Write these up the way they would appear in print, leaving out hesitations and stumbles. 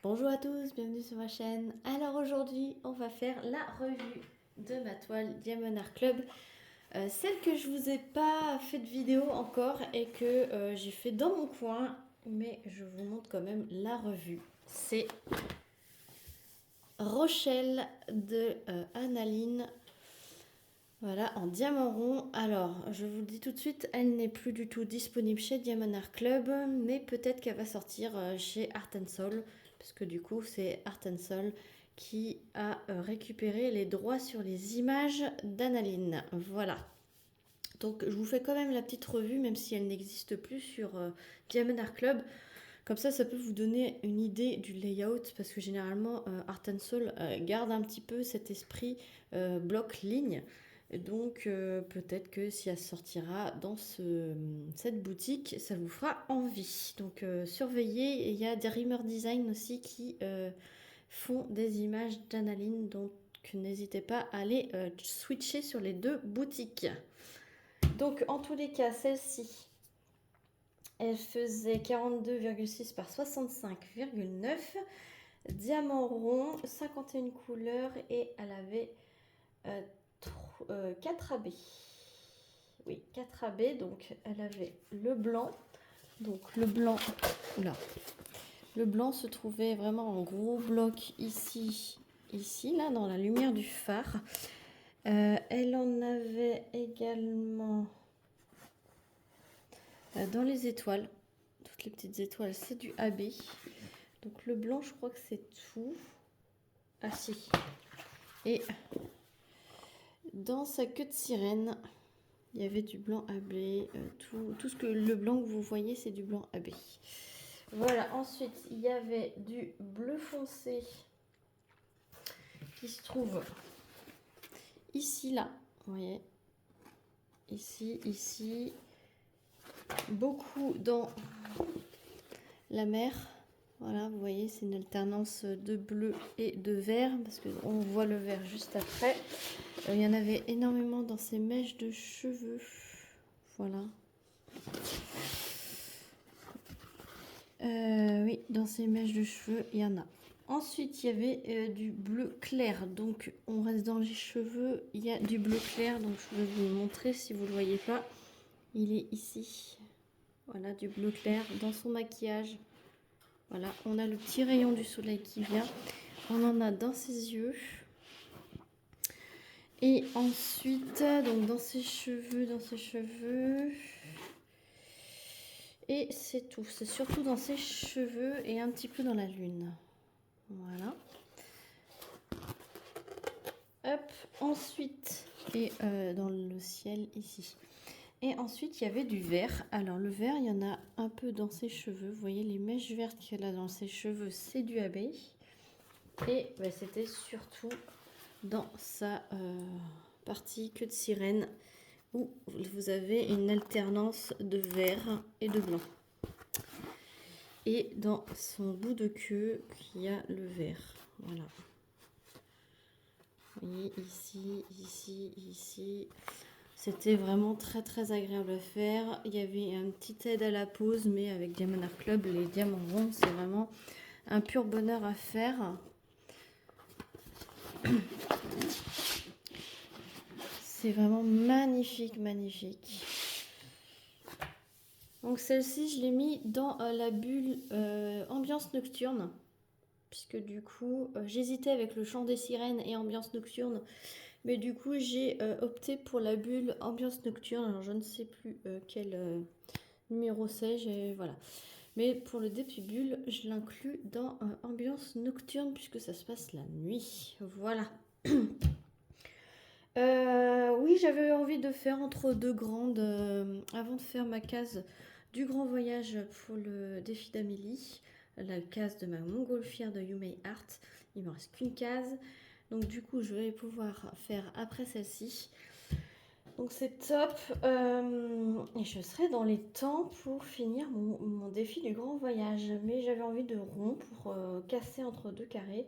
Bonjour à tous, bienvenue sur ma chaîne. Alors aujourd'hui, on va faire la revue de ma toile Diamond Art Club. Celle que je vous ai pas fait de vidéo encore et que j'ai fait dans mon coin, mais je vous montre quand même la revue. C'est Rochelle de Annaline. Voilà, en diamant rond. Alors, je vous le dis tout de suite, elle n'est plus du tout disponible chez Diamond Art Club, mais peut-être qu'elle va sortir chez Art Soul, parce que du coup, c'est Art Soul qui a récupéré les droits sur les images d'Annaline. Voilà. Donc, je vous fais quand même la petite revue, même si elle n'existe plus sur Diamond Art Club. Comme ça peut vous donner une idée du layout, parce que généralement, Art Soul garde un petit peu cet esprit bloc-ligne. Donc peut-être que si elle sortira dans cette boutique, ça vous fera envie. Donc surveillez, il y a des Rimmer Design aussi qui font des images d'Annaline, donc n'hésitez pas à aller switcher sur les deux boutiques. Donc en tous les cas, celle-ci, elle faisait 42,6 par 65,9, diamant rond, 51 couleurs et elle avait 4 AB. Oui, 4 AB, donc elle avait le blanc. Donc le blanc, là, le blanc se trouvait vraiment en gros bloc ici, là, dans la lumière du phare. Elle en avait également dans les étoiles. Toutes les petites étoiles, c'est du AB. Donc le blanc, je crois que c'est tout. Ah si. Et dans sa queue de sirène, il y avait du blanc AB. Tout ce que le blanc que vous voyez, c'est du blanc AB. Voilà, ensuite, il y avait du bleu foncé qui se trouve ici, là. Vous voyez, ici. Beaucoup dans la mer. Voilà, vous voyez, c'est une alternance de bleu et de vert, parce qu'on voit le vert juste après. Il y en avait énormément dans ces mèches de cheveux. Voilà. Oui, dans ces mèches de cheveux, il y en a. Ensuite, il y avait du bleu clair. Donc, on reste dans les cheveux. Il y a du bleu clair. Donc, je vais vous le montrer si vous ne le voyez pas. Il est ici. Voilà, du bleu clair dans son maquillage. Voilà, on a le petit rayon du soleil qui vient. On en a dans ses yeux. Et ensuite, donc dans ses cheveux. Et c'est tout. C'est surtout dans ses cheveux et un petit peu dans la lune. Voilà. Hop, ensuite, et dans le ciel ici. Et ensuite, il y avait du vert. Alors, le vert, il y en a un peu dans ses cheveux. Vous voyez, les mèches vertes qu'elle a dans ses cheveux, c'est du AB. Et bah, c'était surtout dans sa partie queue de sirène, où vous avez une alternance de vert et de blanc. Et dans son bout de queue, il y a le vert. Voilà. Vous voyez, ici. C'était vraiment très très agréable à faire. Il y avait un petit aide à la pose, mais avec Diamond Art Club, les diamants ronds, c'est vraiment un pur bonheur à faire. C'est vraiment magnifique, magnifique. Donc celle-ci, je l'ai mis dans la bulle ambiance nocturne. Puisque du coup, j'hésitais avec le chant des sirènes et ambiance nocturne. Mais du coup, j'ai opté pour la bulle ambiance nocturne. Alors, je ne sais plus quel numéro c'est. Voilà. Mais pour le début bulle, je l'inclus dans ambiance nocturne puisque ça se passe la nuit. Voilà. Oui, j'avais envie de faire entre deux grandes avant de faire ma case du grand voyage pour le défi d'Amélie. La case de ma montgolfière de You May Art. Il me reste qu'une case. Donc du coup, je vais pouvoir faire après celle-ci. Donc c'est top. Et je serai dans les temps pour finir mon défi du grand voyage. Mais j'avais envie de rond pour casser entre deux carrés.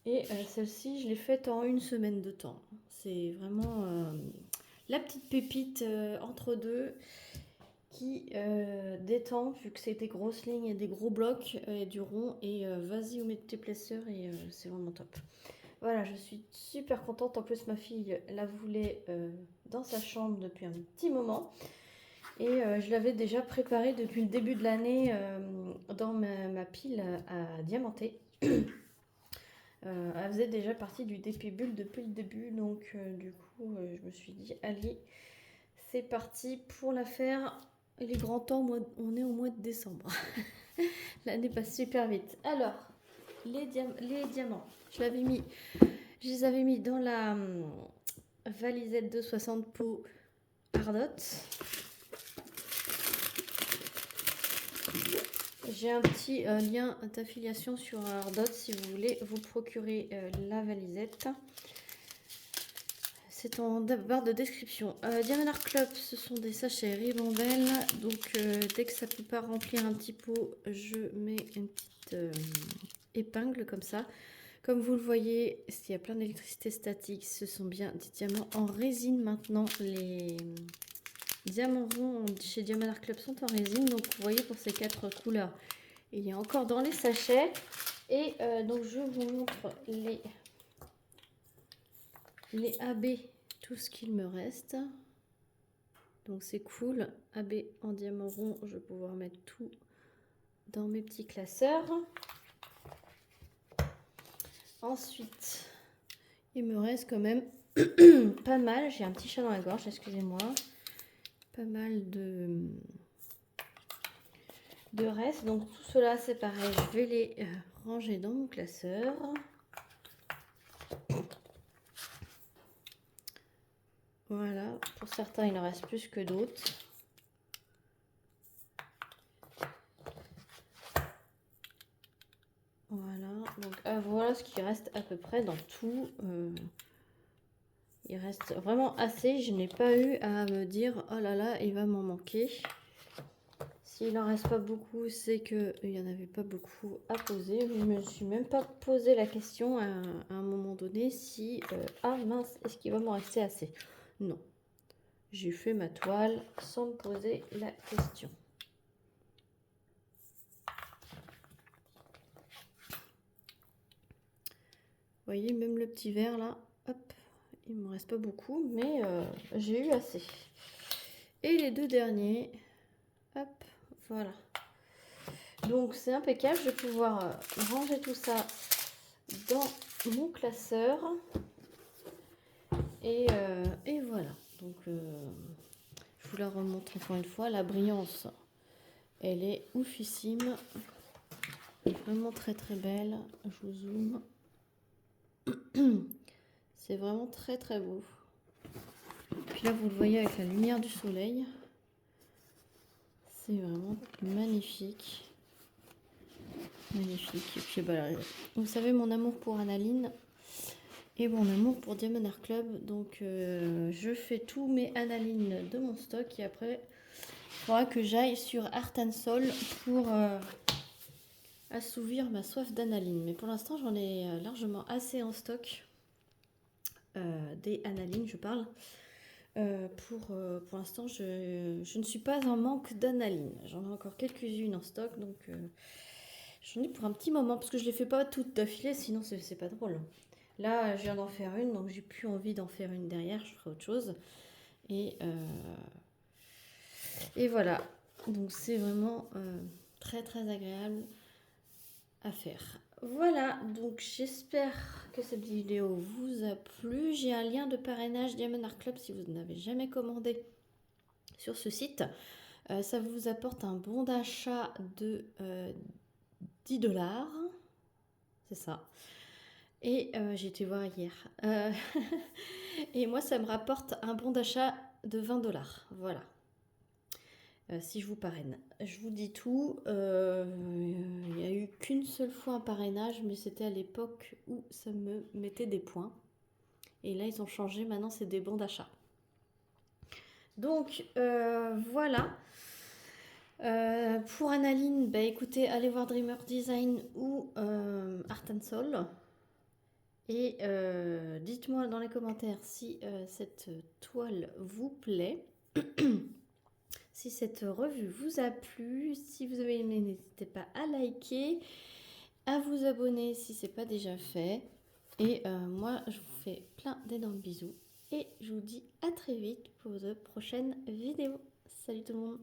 Et celle-ci, je l'ai faite en une semaine de temps. C'est vraiment la petite pépite entre deux qui détend, vu que c'est des grosses lignes et des gros blocs et du rond. Et vas-y où mettre tes placeurs et c'est vraiment top. Voilà, je suis super contente. En plus, ma fille la voulait dans sa chambre depuis un petit moment. Et je l'avais déjà préparée depuis le début de l'année dans ma pile à diamanter. Elle faisait déjà partie du DP Bulle depuis le début. Donc du coup, je me suis dit, allez, c'est parti pour la faire. Il est grand temps, on est au mois de décembre. L'année passe super vite. Alors, les diamants, je les avais mis dans la valisette de 60 pots Ardot. J'ai un petit lien d'affiliation sur Ardot si vous voulez vous procurer la valisette. C'est en barre de description. Diamond Art Club, ce sont des sachets ribambelle. Donc dès que ça ne peut pas remplir un petit pot, je mets une petite épingle comme ça. Comme vous le voyez, s'il y a plein d'électricité statique, ce sont bien des diamants en résine maintenant. Les diamants ronds chez Diamond Art Club sont en résine. Donc vous voyez pour ces 4 couleurs, il y a encore dans les sachets. Et donc je vous montre les AB, tout ce qu'il me reste. Donc c'est cool. AB en diamant rond, je vais pouvoir mettre tout dans mes petits classeurs. Ensuite, il me reste quand même pas mal. J'ai un petit chat dans la gorge, excusez-moi. Pas mal de reste. Donc tout cela, c'est pareil. Je vais les ranger dans mon classeur. Voilà. Pour certains, il en reste plus que d'autres. Voilà. Donc voilà ce qui reste à peu près dans tout. Il reste vraiment assez. Je n'ai pas eu à me dire oh là là, il va m'en manquer. S'il n'en reste pas beaucoup, c'est qu'il n'y en avait pas beaucoup à poser. Je ne me suis même pas posé la question à un moment donné si ah mince, est-ce qu'il va m'en rester assez? Non. J'ai fait ma toile sans me poser la question. Vous voyez, même le petit verre là, hop, il me reste pas beaucoup, mais j'ai eu assez. Et les 2 derniers, hop, voilà. Donc c'est impeccable, je vais pouvoir ranger tout ça dans mon classeur. Et voilà. Donc je vous la remontre encore une fois. La brillance, elle est oufissime. Vraiment très très belle. Je vous zoome. C'est vraiment très très beau. Puis là vous le voyez avec la lumière du soleil. C'est vraiment magnifique. Magnifique. Et puis bah, vous savez mon amour pour Analine et mon amour pour Diamond Art Club. Donc je fais tous mes Analines de mon stock et après il faudra que j'aille sur Art and Soul pour assouvir ma soif d'analine. Mais pour l'instant j'en ai largement assez en stock. Des analines je parle. Pour l'instant je ne suis pas en manque d'analine. J'en ai encore quelques-unes en stock. Donc j'en ai pour un petit moment. Parce que je ne les fais pas toutes d'affilée. Sinon c'est pas drôle. Là je viens d'en faire une. Donc j'ai plus envie d'en faire une derrière. Je ferai autre chose. Et voilà. Donc c'est vraiment très très agréable à faire. Voilà, donc j'espère que cette vidéo vous a plu. J'ai un lien de parrainage Diamond Art Club si vous n'avez jamais commandé sur ce site. Ça vous apporte un bon d'achat de 10 $. C'est ça. Et j'ai été voir hier. Et moi, ça me rapporte un bon d'achat de 20 $. Voilà. Si je vous parraine. Je vous dis tout. Il n'y a eu qu'une seule fois un parrainage, mais c'était à l'époque où ça me mettait des points. Et là, ils ont changé. Maintenant, c'est des bons d'achat. Donc, voilà. Pour Analine, bah, écoutez, allez voir Dreamer Design ou Art and Soul. Et dites-moi dans les commentaires si cette toile vous plaît. si cette revue vous a plu. Si vous avez aimé, n'hésitez pas à liker, à vous abonner si ce n'est pas déjà fait. Et moi, je vous fais plein d'énormes bisous. Et je vous dis à très vite pour de prochaines vidéos. Salut tout le monde!